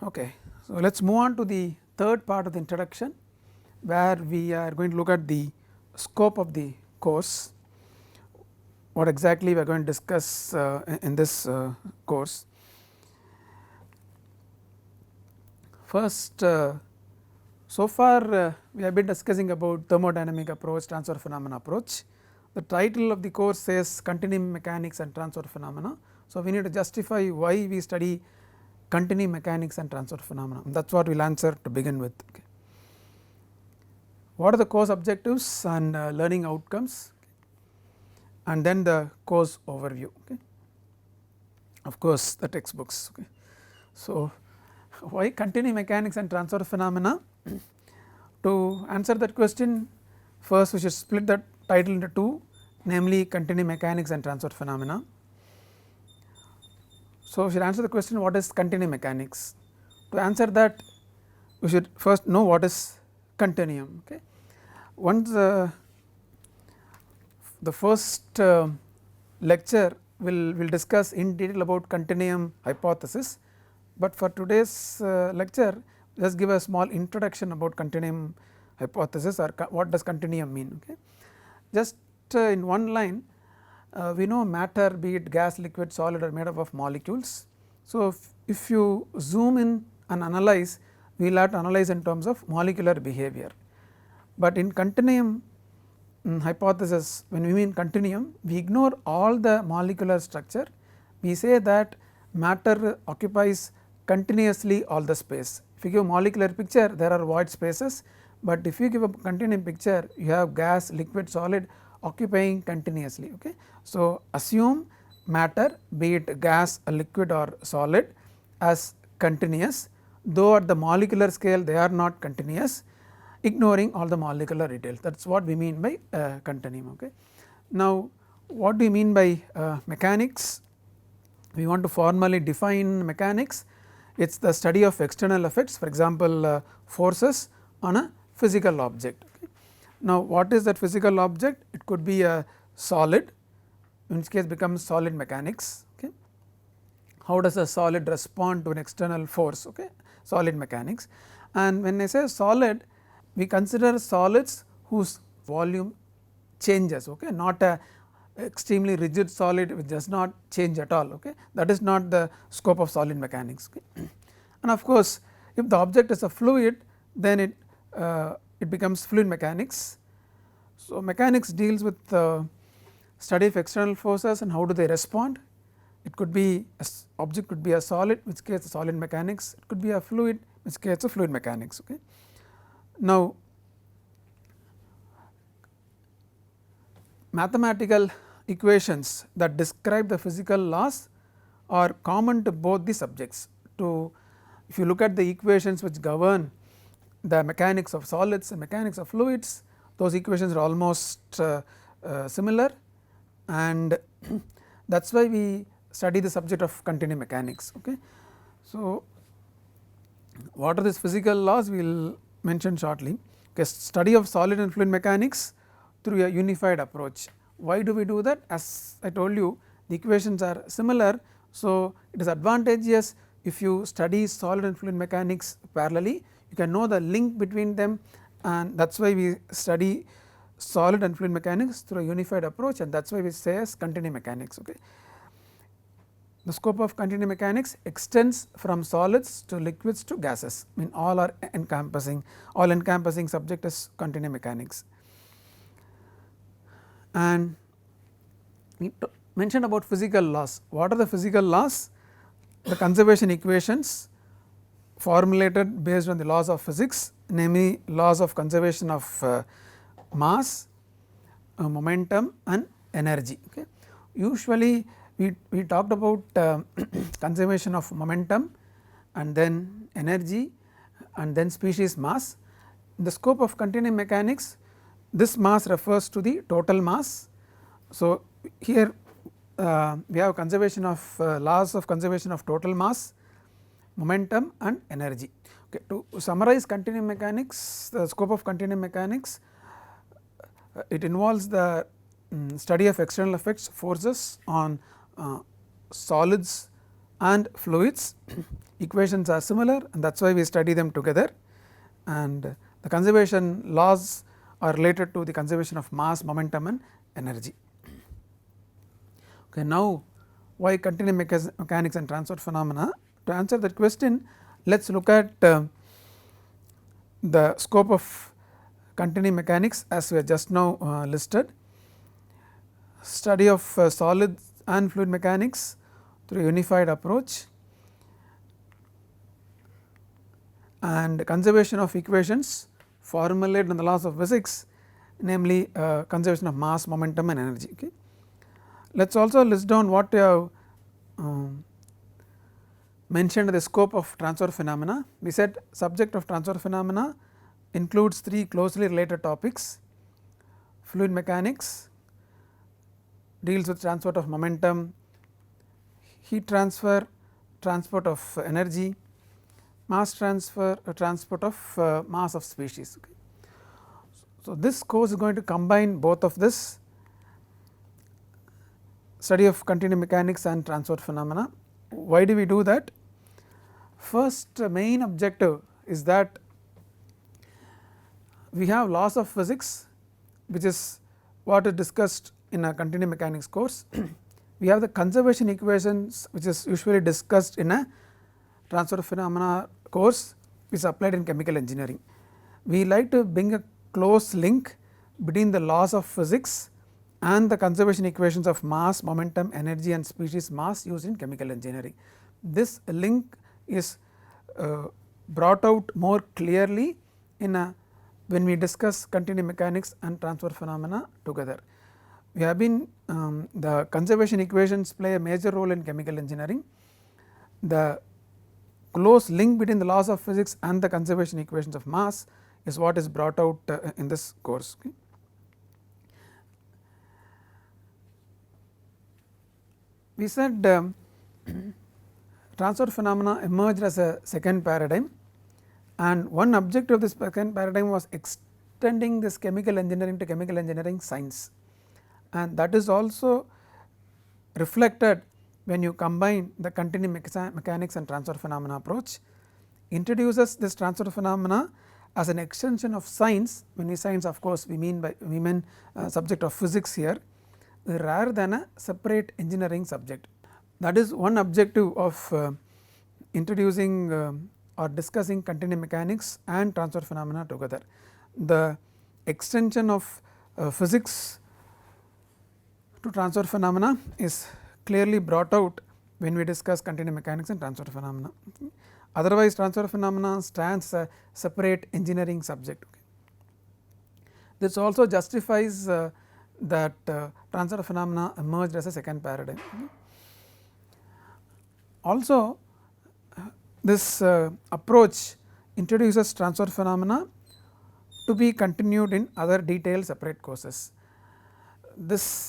Okay. So, let us move on to the third part of the introduction, where we are going to look at the scope of the course, what exactly we are going to discuss in this course. First, so far we have been discussing about thermodynamic approach, transfer phenomena approach. The title of the course says continuum mechanics and transfer phenomena. So, we need to justify why we study continuum mechanics and transfer phenomena, that is what we will answer to begin with. Okay. What are the course objectives and learning outcomes, and then the course overview, okay. Of course, the textbooks. Okay. So, why continuum mechanics and transfer phenomena? To answer that question, first we should split the title into two, namely continuum mechanics and transfer phenomena. So, we should answer the question, what is continuum mechanics? To answer that, we should first know what is continuum. Okay. Once the first lecture will discuss in detail about continuum hypothesis, but for today's lecture just give a small introduction about continuum hypothesis, or what does continuum mean. Okay. Just in one line, we know matter, be it gas, liquid, solid, are made up of molecules. So, if you zoom in and analyze, we will have to analyze in terms of molecular behavior, but in continuum hypothesis, when we mean continuum, we ignore all the molecular structure. We say that matter occupies continuously all the space. If you give a molecular picture, there are void spaces, but if you give a continuum picture, you have gas, liquid, solid occupying continuously. Okay. So, assume matter, be it gas, a liquid or solid, as continuous, though at the molecular scale they are not continuous, ignoring all the molecular details. That is what we mean by continuum. Okay. Now, what do we mean by mechanics? We want to formally define mechanics. It is the study of external effects, for example, forces on a physical object. Okay. Now, what is that physical object? It could be a solid, in which case becomes solid mechanics. Okay. How does a solid respond to an external force? Okay. Solid mechanics. And when I say solid, we consider solids whose volume changes, okay, not a extremely rigid solid which does not change at all. Okay. That is not the scope of solid mechanics. Okay. And of course, if the object is a fluid, then it becomes fluid mechanics. So, mechanics deals with study of external forces and how do they respond. It could be object could be a solid, in which case solid mechanics, it could be a fluid, in which case a fluid mechanics. Okay. Now, mathematical equations that describe the physical laws are common to both the subjects. If you look at the equations which govern the mechanics of solids and mechanics of fluids, those equations are almost similar, and that is why we study the subject of continuum mechanics. Okay. So, what are these physical laws? We will mention shortly. Okay. Study of solid and fluid mechanics through a unified approach. Why do we do that? As I told you, the equations are similar. So, it is advantageous if you study solid and fluid mechanics parallelly, you can know the link between them, and that is why we study solid and fluid mechanics through a unified approach, and that is why we say as continuum mechanics. Okay. The scope of continuum mechanics extends from solids to liquids to gases, I mean all are encompassing, all encompassing subject is continuum mechanics. And we mentioned about physical laws. What are the physical laws? The conservation equations formulated based on the laws of physics, namely laws of conservation of mass, momentum and energy. Okay. Usually we talked about conservation of momentum and then energy and then species mass. In the scope of continuum mechanics, this mass refers to the total mass. So, here we have conservation of laws of conservation of total mass, momentum and energy. Okay. To summarize continuum mechanics, the scope of continuum mechanics, it involves the study of external effects, forces on solids and fluids equations are similar, and that is why we study them together, and the conservation laws are related to the conservation of mass, momentum and energy. Okay, now why continuum mechanics and transfer phenomena? To answer that question, let us look at the scope of continuum mechanics as we have just now listed. Study of solid and fluid mechanics through a unified approach, and conservation of equations formulated in the laws of physics, namely conservation of mass, momentum and energy. Okay. Let us also list down what we have mentioned the scope of transfer phenomena. We said subject of transfer phenomena includes 3 closely related topics: fluid mechanics deals with transport of momentum, heat transfer, transport of energy, mass transfer, transport of mass of species. Okay. So, this course is going to combine both of this, study of continuum mechanics and transfer phenomena. Why do we do that? First main objective is that we have laws of physics, which is what is discussed in a continuum mechanics course. We have the conservation equations, which is usually discussed in a transfer phenomena course, which is applied in chemical engineering. We like to bring a close link between the laws of physics and the conservation equations of mass, momentum, energy and species mass used in chemical engineering. This link is brought out more clearly in a when we discuss continuum mechanics and transfer phenomena together. We have been the conservation equations play a major role in chemical engineering. The close link between the laws of physics and the conservation equations of mass is what is brought out in this course. Okay. We said transfer phenomena emerged as a second paradigm, and one objective of this second paradigm was extending this chemical engineering to chemical engineering science, and that is also reflected when you combine the continuum mechanics and transfer phenomena approach. Introduces this transfer phenomena as an extension of science. When we science, of course, we mean subject of physics here, rather than a separate engineering subject. That is one objective of introducing or discussing continuum mechanics and transfer phenomena together. The extension of physics to transfer phenomena is clearly brought out when we discuss continuum mechanics and transfer phenomena. Otherwise, transfer phenomena stands a separate engineering subject. This also justifies that transfer phenomena emerged as a second paradigm. Also, this approach introduces transfer phenomena to be continued in other detailed separate courses. This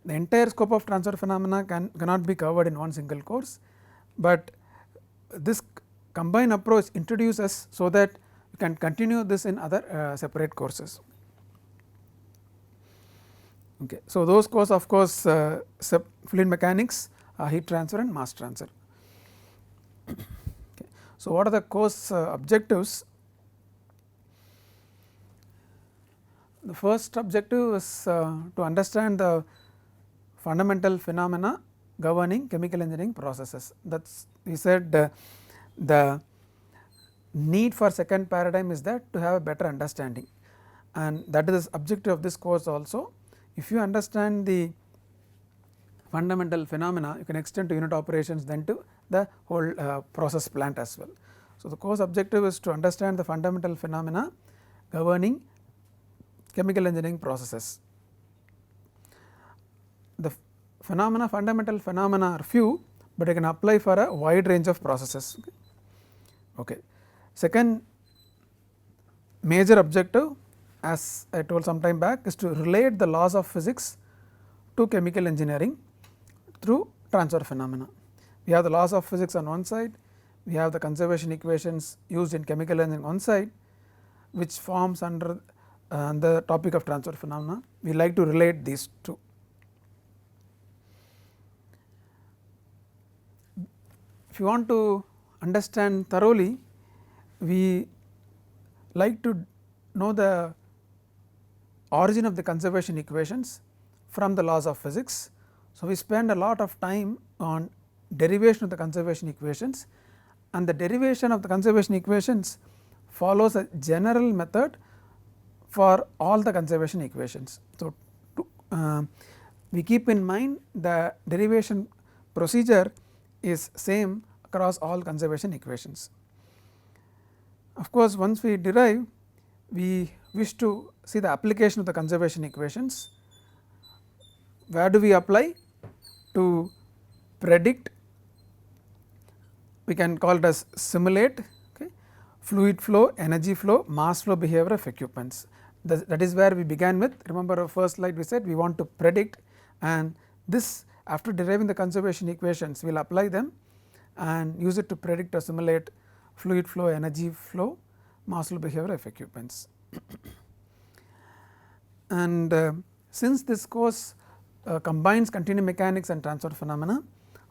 the entire scope of transfer phenomena cannot be covered in one single course, but this combined approach introduces so that you can continue this in other separate courses. Okay. So, those courses, of course, fluid mechanics, heat transfer and mass transfer. Okay. So, what are the course objectives? The first objective is to understand the fundamental phenomena governing chemical engineering processes. That is, we said the need for second paradigm is that to have a better understanding, and that is the objective of this course also. If you understand the fundamental phenomena, you can extend to unit operations, then to the whole process plant as well. So, the course objective is to understand the fundamental phenomena governing chemical engineering processes. The fundamental phenomena are few, but you can apply for a wide range of processes. Okay. Second major objective, as I told some time back, is to relate the laws of physics to chemical engineering through transfer phenomena. We have the laws of physics on one side, we have the conservation equations used in chemical engineering on one side, which forms under the topic of transfer phenomena. We like to relate these two. you want to understand thoroughly, we like to know the origin of the conservation equations from the laws of physics. So, we spend a lot of time on derivation of the conservation equations, and the derivation of the conservation equations follows a general method for all the conservation equations. So, we keep in mind the derivation procedure is same across all conservation equations. Of course, once we derive, we wish to see the application of the conservation equations. Where do we apply? To predict, we can call it as simulate, okay, fluid flow, energy flow, mass flow behavior of equipments. That is where we began with. Remember our first slide, we said we want to predict, and this after deriving the conservation equations we will apply them and use it to predict or simulate fluid flow, energy flow, mass flow behavior of equipments. And since this course combines continuum mechanics and transfer phenomena,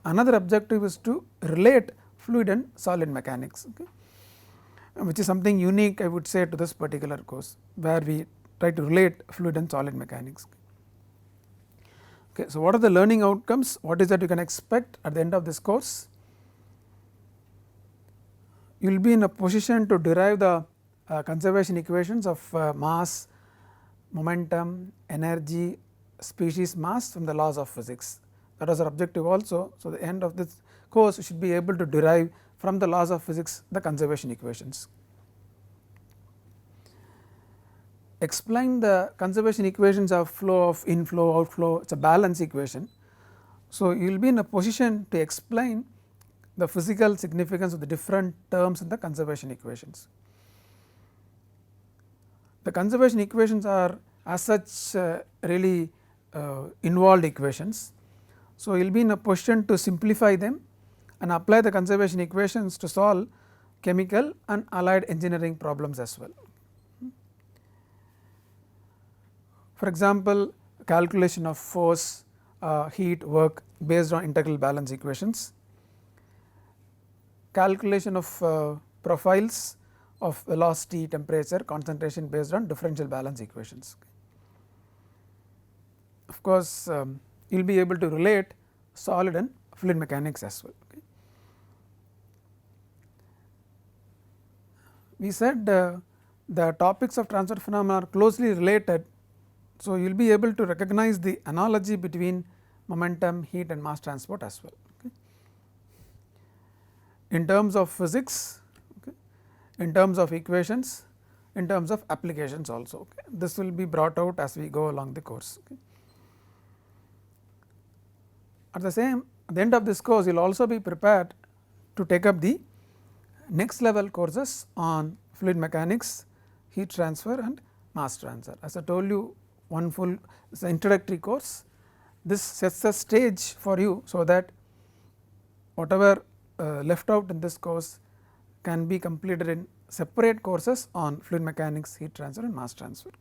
another objective is to relate fluid and solid mechanics, okay, which is something unique I would say to this particular course, where we try to relate fluid and solid mechanics. Okay, so, what are the learning outcomes? What is that you can expect at the end of this course? You will be in a position to derive the conservation equations of mass, momentum, energy, species mass from the laws of physics. That was our objective also. So, the end of this course you should be able to derive from the laws of physics the conservation equations. Explain the conservation equations of flow of inflow, outflow, it is a balance equation. So, you will be in a position to explain the physical significance of the different terms in the conservation equations. The conservation equations are as such really involved equations. So, you will be in a position to simplify them and apply the conservation equations to solve chemical and allied engineering problems as well. For example, calculation of force, heat, work based on integral balance equations, calculation of profiles of velocity, temperature, concentration based on differential balance equations. Of course, you will be able to relate solid and fluid mechanics as well. Okay. We said the topics of transfer phenomena are closely related. So, you will be able to recognize the analogy between momentum, heat and mass transport as well, okay, in terms of physics, okay, in terms of equations, in terms of applications also. Okay. This will be brought out as we go along the course. Okay. At the end of this course, you will also be prepared to take up the next level courses on fluid mechanics, heat transfer and mass transfer. As I told you, one full is an introductory course. This sets the stage for you, so that whatever left out in this course can be completed in separate courses on fluid mechanics, heat transfer and mass transfer.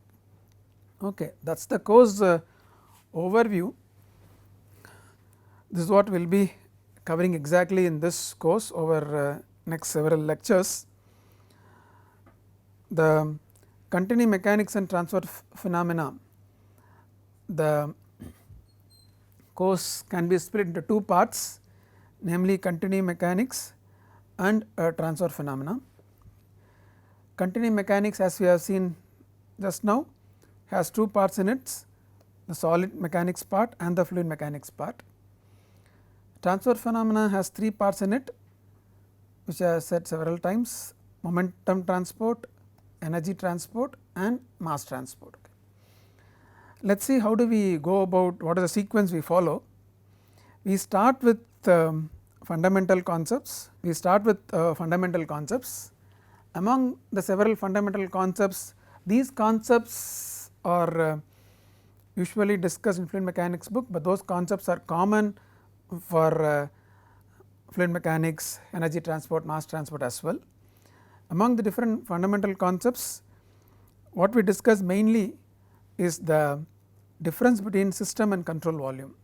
Okay, that is the course overview. This is what we will be covering exactly in this course over next several lectures. The continuum mechanics and transfer phenomena, the course can be split into two parts, namely continuum mechanics and transfer phenomena. Continuum mechanics, as we have seen just now, has two parts in it, the solid mechanics part and the fluid mechanics part. Transfer phenomena has three parts in it, which I have said several times: momentum transport, energy transport and mass transport. Let us see how do we go about, what is the sequence we follow. We start with fundamental concepts. Among the several fundamental concepts, these concepts are usually discussed in fluid mechanics book, but those concepts are common for fluid mechanics, energy transport, mass transport as well. Among the different fundamental concepts, what we discuss mainly is the difference between system and control volume.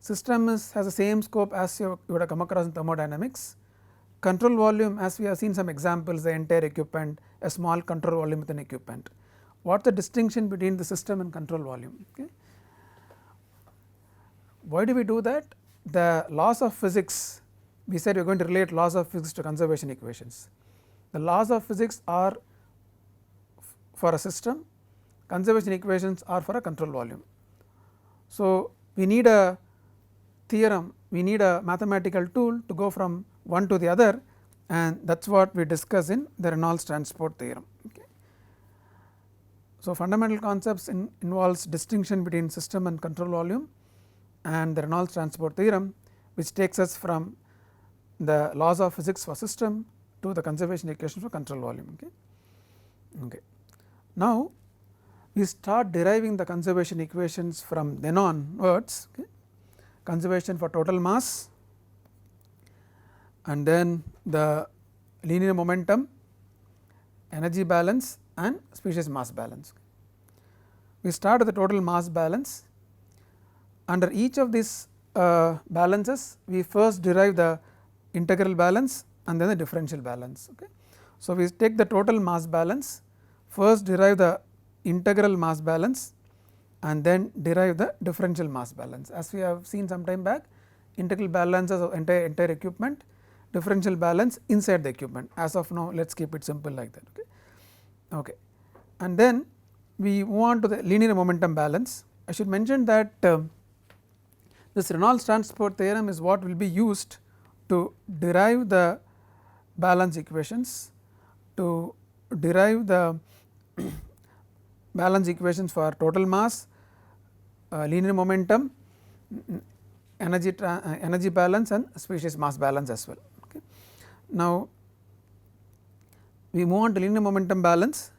system has the same scope as you would have come across in thermodynamics. Control volume, as we have seen some examples, the entire equipment, a small control volume within equipment. What is the distinction between the system and control volume? Okay. Why do we do that? The laws of physics, we said we are going to relate laws of physics to conservation equations. The laws of physics are for a system, conservation equations are for a control volume. So, we need a theorem, we need a mathematical tool to go from one to the other, and that is what we discuss in the Reynolds transport theorem. Okay. So, fundamental concepts involves distinction between system and control volume, and the Reynolds transport theorem, which takes us from the laws of physics for system to the conservation equation for control volume. Okay. Okay. Now, we start deriving the conservation equations from then onwards. Okay. Conservation for total mass, and then the linear momentum, energy balance, and species mass balance. We start with the total mass balance. Under each of these balances, we first derive the integral balance and then the differential balance. Okay. So, we take the total mass balance, first derive the integral mass balance, and then derive the differential mass balance. As we have seen some time back, integral balances of entire equipment, differential balance inside the equipment. As of now, let us keep it simple like that. Okay. Okay. And then we move on to the linear momentum balance. I should mention that this Reynolds transport theorem is what will be used to derive the balance equations, to derive the balance equations for total mass, linear momentum, energy balance, and species mass balance as well. Okay. Now, we move on to linear momentum balance.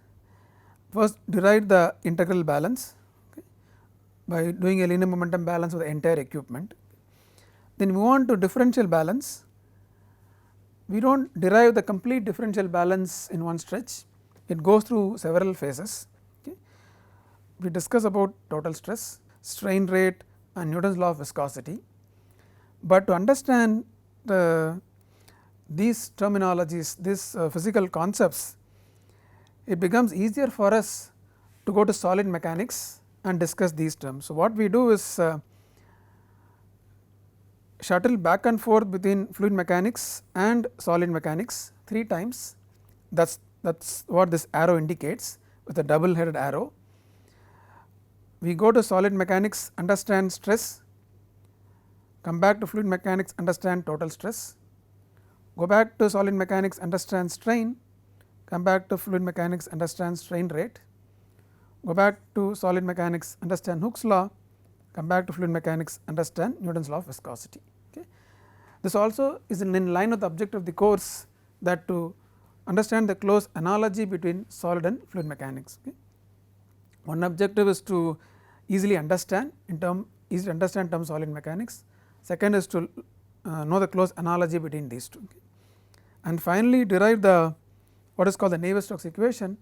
First derive the integral balance, okay, by doing a linear momentum balance of the entire equipment. Then move on to differential balance. We do not derive the complete differential balance in one stretch, it goes through several phases. Okay. We discuss about total stress, strain rate, and Newton's law of viscosity, but to understand these terminologies, these physical concepts, it becomes easier for us to go to solid mechanics and discuss these terms. So, what we do is shuttle back and forth between fluid mechanics and solid mechanics 3 times. That is what this arrow indicates with a double headed arrow. We go to solid mechanics, understand stress, come back to fluid mechanics, understand total stress, go back to solid mechanics, understand strain, come back to fluid mechanics, understand strain rate, go back to solid mechanics, understand Hooke's law, come back to fluid mechanics, understand Newton's law of viscosity. Okay. This also is in line with the objective of the course, that to understand the close analogy between solid and fluid mechanics. Okay. One objective is to easily understand terms of solid mechanics. Second is to know the close analogy between these two. Okay. And finally, derive the what is called the Navier-Stokes equation,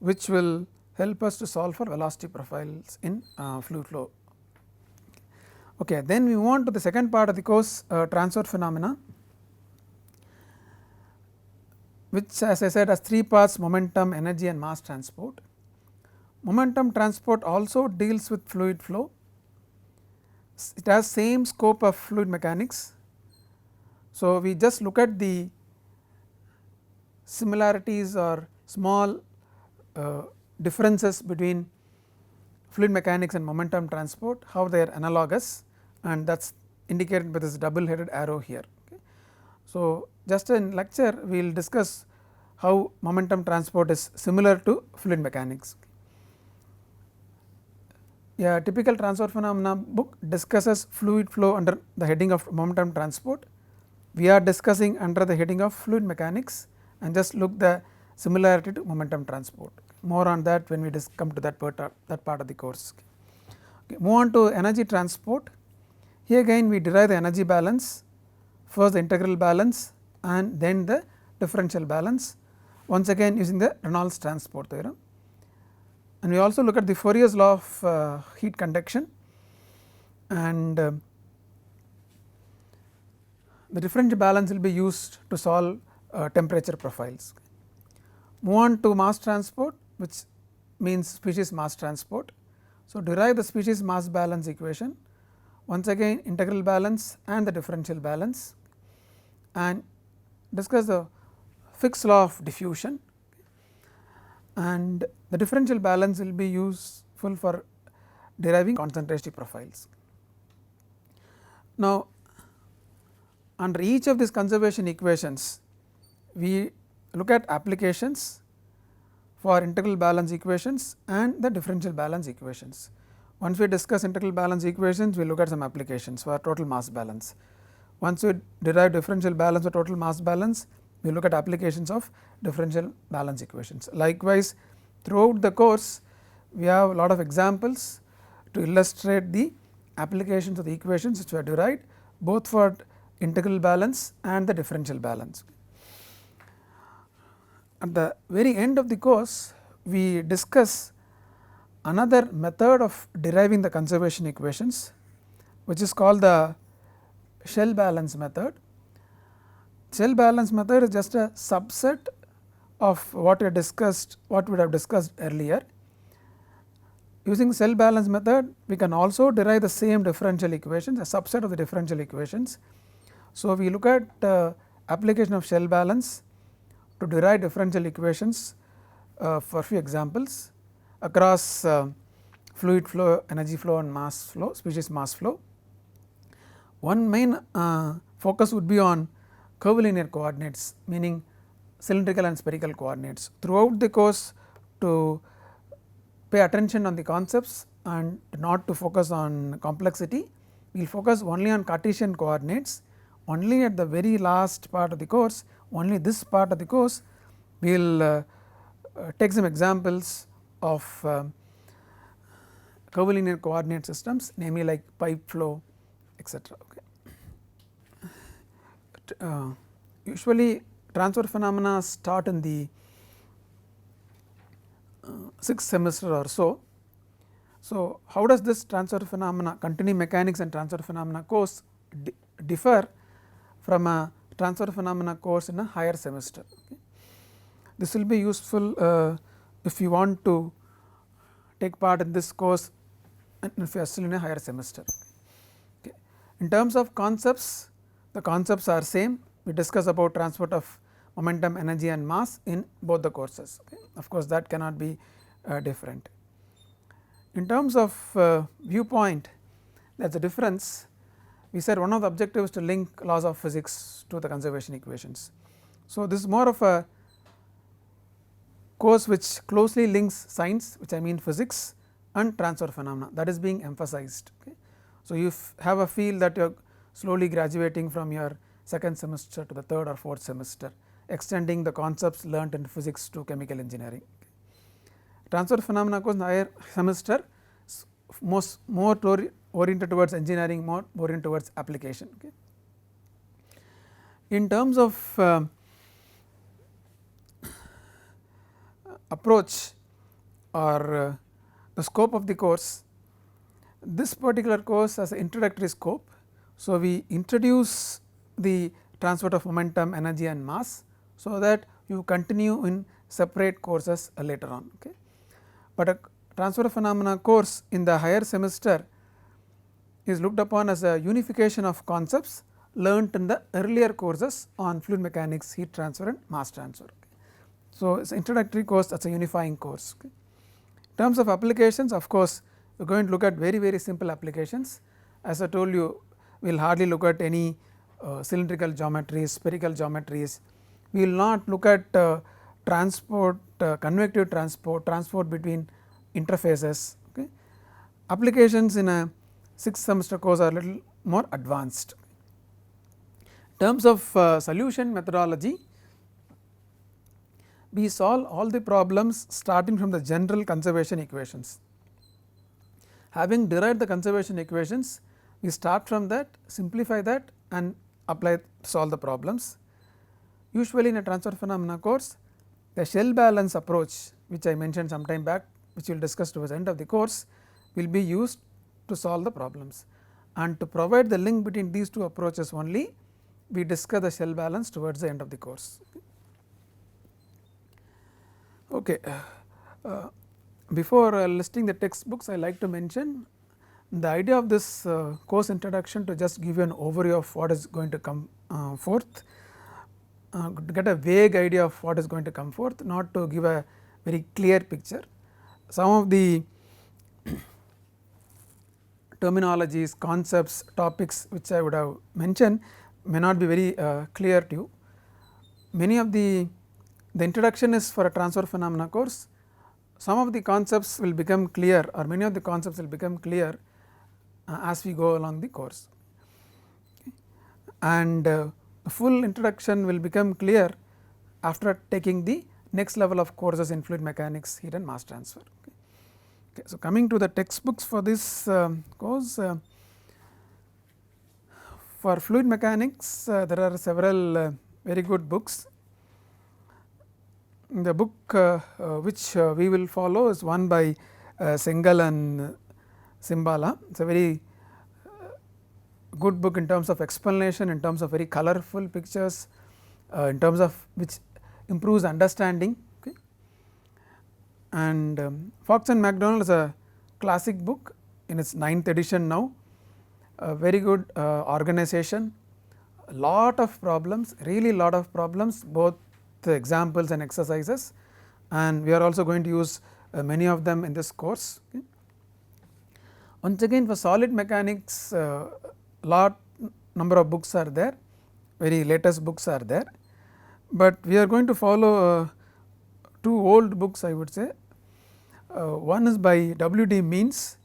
which will help us to solve for velocity profiles in fluid flow. Okay. Then we move on to the second part of the course, transfer phenomena, which, as I said, has 3 parts: momentum, energy, and mass transport. Momentum transport also deals with fluid flow. It has same scope of fluid mechanics. So, we just look at the similarities or small differences between fluid mechanics and momentum transport, how they are analogous, and that is indicated by this double headed arrow here. Okay. So, just in lecture we will discuss how momentum transport is similar to fluid mechanics. A typical transfer phenomena book discusses fluid flow under the heading of momentum transport. We are discussing under the heading of fluid mechanics, and just look the similarity to momentum transport. More on that when we come to that part of the course. Okay. Move on to energy transport. Here again we derive the energy balance, first the integral balance and then the differential balance, once again using the Reynolds transport theorem. And we also look at the Fourier's law of heat conduction, and the differential balance will be used to solve temperature profiles. Move on to mass transport, which means species mass transport. So, derive the species mass balance equation, once again integral balance and the differential balance, and discuss the Fick's law of diffusion, and the differential balance will be useful for deriving concentration profiles. Now, under each of these conservation equations, we look at applications for integral balance equations and the differential balance equations. Once we discuss integral balance equations, we look at some applications for total mass balance. Once we derive differential balance or total mass balance, we look at applications of differential balance equations. Likewise, throughout the course, we have a lot of examples to illustrate the applications of the equations which were derived both for integral balance and the differential balance. At the very end of the course, we discuss another method of deriving the conservation equations, which is called the shell balance method. Shell balance method is just a subset of what we have discussed earlier. Using shell balance method, we can also derive the same differential equations, a subset of the differential equations. So, we look at application of shell balance to derive differential equations for few examples across fluid flow, energy flow and mass flow, species mass flow. One main focus would be on curvilinear coordinates, meaning cylindrical and spherical coordinates. Throughout the course, to pay attention on the concepts and not to focus on complexity, we will focus only on Cartesian coordinates. Only at the very last part of the course, only this part of the course, we will take some examples of curvilinear coordinate systems, namely like pipe flow, etc. Okay. Usually transfer phenomena start in the 6th semester or so. So, how does this transfer phenomena, continuum mechanics and transfer phenomena course differ from a transfer phenomena course in a higher semester? Okay. This will be useful if you want to take part in this course and if you are still in a higher semester. Okay. In terms of concepts, the concepts are same. We discuss about transport of momentum, energy and mass in both the courses. Okay. Of course, that cannot be different. In terms of viewpoint, that is a difference. We said one of the objectives to link laws of physics to the conservation equations. So, this is more of a course which closely links science, which I mean physics, and transfer phenomena, that is being emphasized. Okay. So, you have a feel that you are slowly graduating from your second semester to the third or fourth semester, extending the concepts learnt in physics to chemical engineering. Okay. Transfer phenomena course in the higher semester more oriented towards engineering, more oriented towards application. Okay. In terms of approach or the scope of the course, this particular course has an introductory scope. So, we introduce the transport of momentum, energy and mass, so that you continue in separate courses later on. Okay. But a transfer phenomena course in the higher semester is looked upon as a unification of concepts learnt in the earlier courses on fluid mechanics, heat transfer and mass transfer. Okay. So, it is an introductory course, that is a unifying course. Okay. In terms of applications, of course, we are going to look at very simple applications. As I told you, we will hardly look at any cylindrical geometries, spherical geometries. We will not look at transport, convective transport between interfaces. Okay. Applications in a 6th semester course are a little more advanced. In terms of solution methodology, we solve all the problems starting from the general conservation equations. Having derived the conservation equations, we start from that, simplify that and solve the problems. Usually in a transfer phenomena course, the shell balance approach, which I mentioned some time back, which we will discuss towards the end of the course, will be used to solve the problems. And to provide the link between these two approaches only, we discuss the shell balance towards the end of the course. Okay. Before listing the textbooks, I like to mention the idea of this course introduction to just give you an overview of what is going to come forth, to get a vague idea of what is going to come forth, not to give a very clear picture. Some of the terminologies, concepts, topics which I would have mentioned may not be very clear to you. Many of the introduction is for a transfer phenomena course. Some of the concepts will become clear, or many of the concepts will become clear as we go along the course, and the full introduction will become clear after taking the next level of courses in fluid mechanics, heat and mass transfer. Okay. So, coming to the textbooks for this course, for fluid mechanics there are several very good books. The book which we will follow is one by Sengal and Simbala. It is a very good book in terms of explanation, in terms of very colorful pictures, in terms of which improves understanding. Okay. And Fox and McDonald is a classic book in its 9th edition now, a very good organization, a lot of problems, really lot of problems, both the examples and exercises, and we are also going to use many of them in this course. Okay. Once again, for solid mechanics, lot number of books are there, very latest books are there, but we are going to follow two old books, I would say. One is by W. D. Means.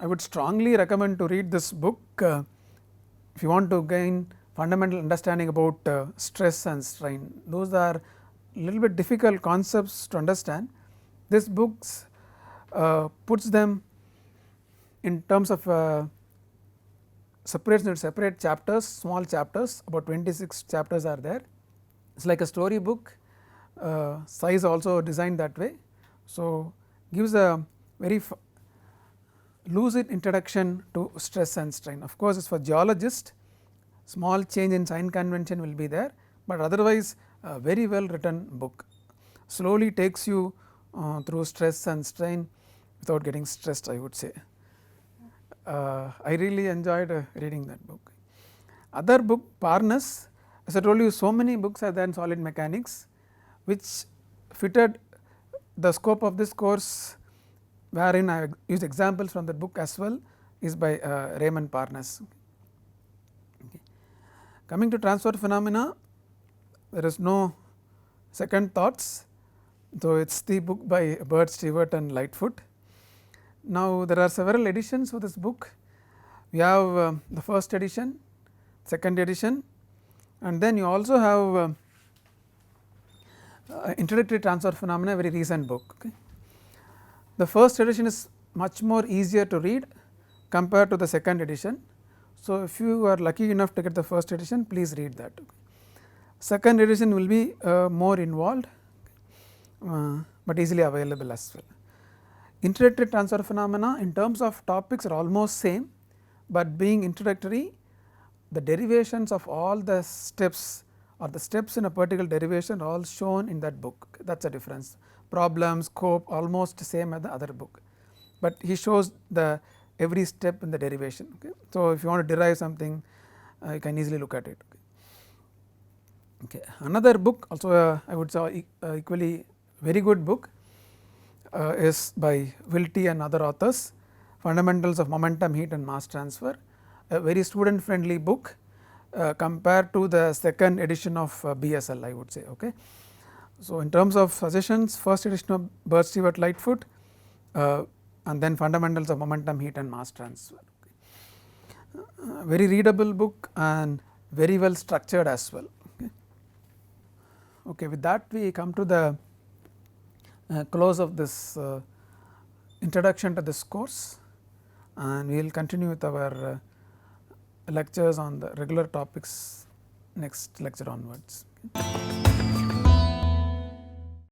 I would strongly recommend to read this book if you want to gain fundamental understanding about stress and strain. Those are little bit difficult concepts to understand. This book puts them in terms of separates into separate chapters, small chapters, about 26 chapters are there. It is like a story book, size also designed that way. So, gives a very lucid introduction to stress and strain. Of course, it is for geologists, small change in sign convention will be there, but otherwise a very well written book, slowly takes you through stress and strain without getting stressed, I would say. I really enjoyed reading that book. Other book, Parnas, as I told you, so many books are there in solid mechanics which fitted the scope of this course, wherein I use examples from the book as well, is by Raymond Parnas. Okay. Coming to transfer phenomena, there is no second thoughts, so it is the book by Bird, Stewart and Lightfoot. Now, there are several editions of this book. We have the first edition, second edition, and then you also have introductory transfer phenomena, a very recent book. Okay. The first edition is much more easier to read compared to the second edition. So, if you are lucky enough to get the first edition, please read that. Okay. Second edition will be more involved, but easily available as well. Introductory transfer phenomena in terms of topics are almost same, but being introductory, the derivations of all the steps or the steps in a particular derivation are all shown in that book. That is a difference. Problem, scope almost same as the other book, but he shows the every step in the derivation. Okay. So, if you want to derive something, you can easily look at it. Okay. Another book also I would say equally very good book is by Wilty and other authors, Fundamentals of Momentum, Heat and Mass Transfer, a very student friendly book compared to the second edition of BSL, I would say. Okay. So, in terms of suggestions, first edition of Bird, Stewart, Lightfoot, and then Fundamentals of Momentum, Heat and Mass Transfer. Okay. Very readable book and very well structured as well. Okay. Okay, with that we come to the close of this introduction to this course, and we will continue with our lectures on the regular topics next lecture onwards. Okay.